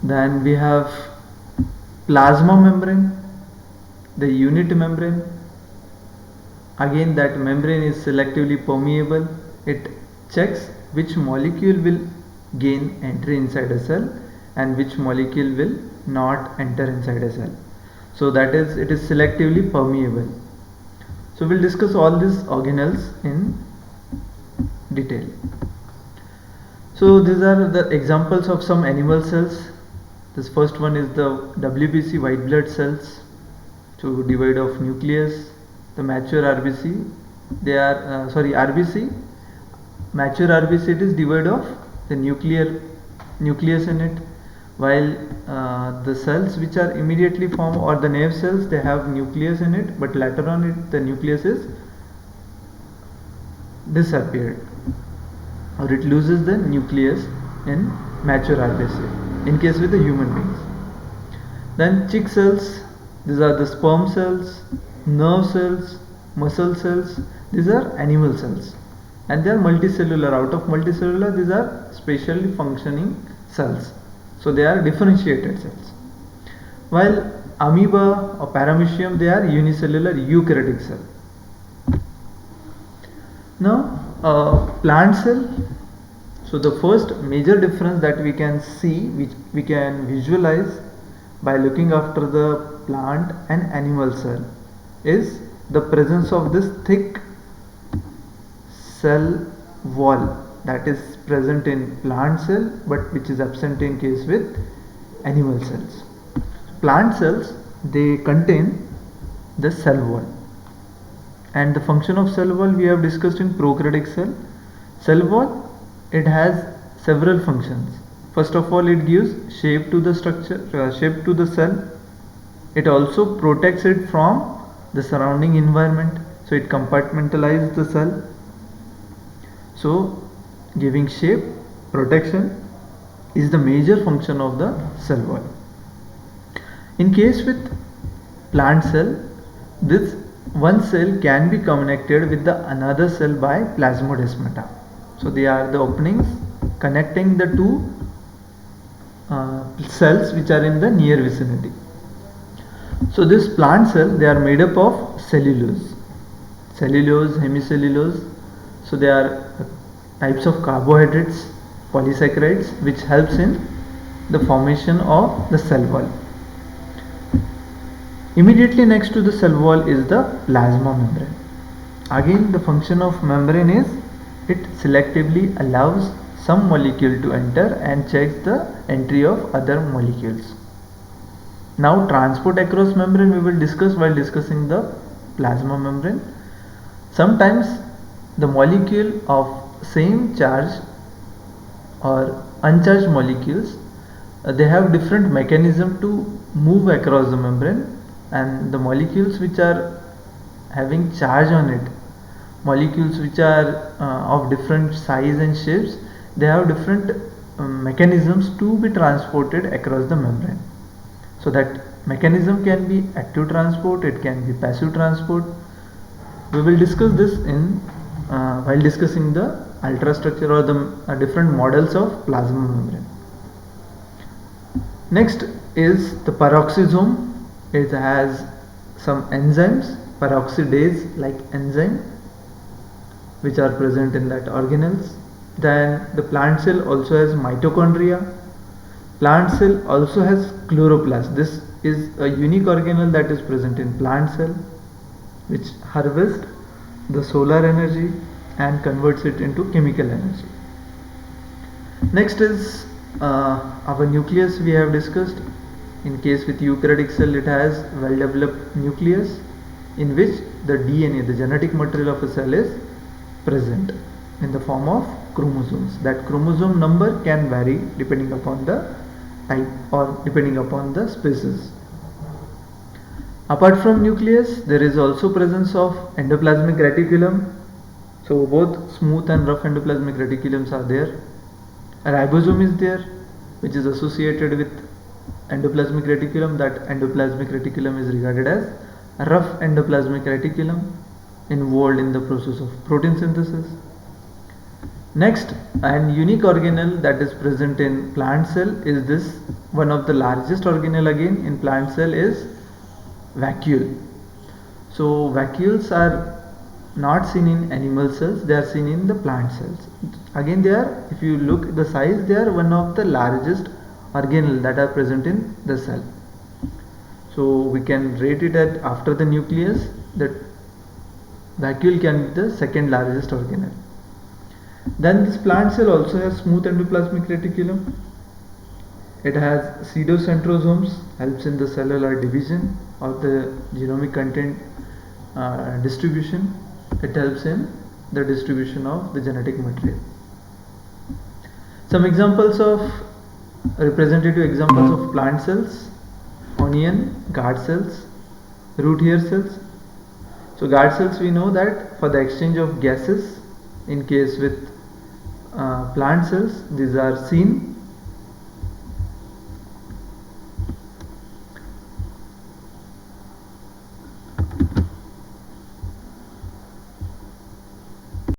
Then we have plasma membrane, the unit membrane. Again, that membrane is selectively permeable. It checks which molecule will gain entry inside a cell and which molecule will not enter inside a cell. So that is, it is selectively permeable. So we'll discuss all these organelles in detail. So these are the examples of some animal cells. This first one is the WBC, white blood cells, to divide of nucleus. The mature RBC, they are RBC, mature RBC, it is divide of the nucleus in it, while the cells which are immediately formed, or the nerve cells, they have nucleus in it, but later on the nucleus is disappeared, or it loses the nucleus in mature RBC, in case with the human beings. Then chick cells, these are the sperm cells, nerve cells, muscle cells, these are animal cells, and they are multicellular. Out of multicellular, these are spatially functioning cells, so they are differentiated cells. While amoeba or paramecium, they are unicellular eukaryotic cell. Now plant cell. So the first major difference that we can see, which we can visualize by looking after the plant and animal cell, is the presence of this thick cell wall that is present in plant cell, but which is absent in case with animal cells. Plant cells, they contain the cell wall, and the function of cell wall we have discussed in prokaryotic cell. Cell wall, it has several functions. First of all, it gives shape to the structure, shape to the cell. It also protects it from the surrounding environment, so it compartmentalizes the cell. So giving shape, protection is the major function of the cell wall. In case with plant cell, this one cell can be connected with the another cell by plasmodesmata. So they are the openings connecting the two cells which are in the near vicinity. So this plant cell, they are made up of cellulose, hemicellulose. So they are types of carbohydrates, polysaccharides, which helps in the formation of the cell wall. Immediately next to the cell wall is the plasma membrane. Again, the function of membrane is it selectively allows some molecule to enter and checks the entry of other molecules. Now transport across membrane we will discuss while discussing the plasma membrane. Sometimes the molecule of same charge or uncharged molecules, they have different mechanism to move across the membrane, and the molecules which are having charge on it, molecules which are of different size and shapes, they have different mechanisms to be transported across the membrane. So that mechanism can be active transport, it can be passive transport. We will discuss this in while discussing the ultrastructure or the different models of plasma membrane. Next is the peroxisome. It has some enzymes, peroxidase like enzyme, which are present in that organelles. Then the plant cell also has mitochondria. Plant cell also has chloroplast. This is a unique organelle that is present in plant cell, which harvests the solar energy and converts it into chemical energy. Next is our nucleus we have discussed. In case with eukaryotic cell, it has well developed nucleus in which the DNA, the genetic material of a cell, is present in the form of chromosomes. That chromosome number can vary depending upon the type or depending upon the species. Apart from nucleus, there is also presence of endoplasmic reticulum. So both smooth and rough endoplasmic reticulums are there. A ribosome is there, which is associated with endoplasmic reticulum. That endoplasmic reticulum is regarded as a rough endoplasmic reticulum involved in the process of protein synthesis. Next, and unique organelle that is present in plant cell is this. One of the largest organelle again in plant cell is vacuole. So vacuoles are not seen in animal cells, they are seen in the plant cells. Again, they are, if you look at the size, they are one of the largest organelle that are present in the cell. So we can rate it at after the nucleus, that vacuole can be the second largest organelle. Then this plant cell also has smooth endoplasmic reticulum. It has pseudocentrosomes, helps in the cellular division of the genomic content distribution. It helps in the distribution of the genetic material. Some examples of representative examples of plant cells: onion, guard cells, root hair cells. So guard cells, we know that for the exchange of gases, in case with plant cells, these are seen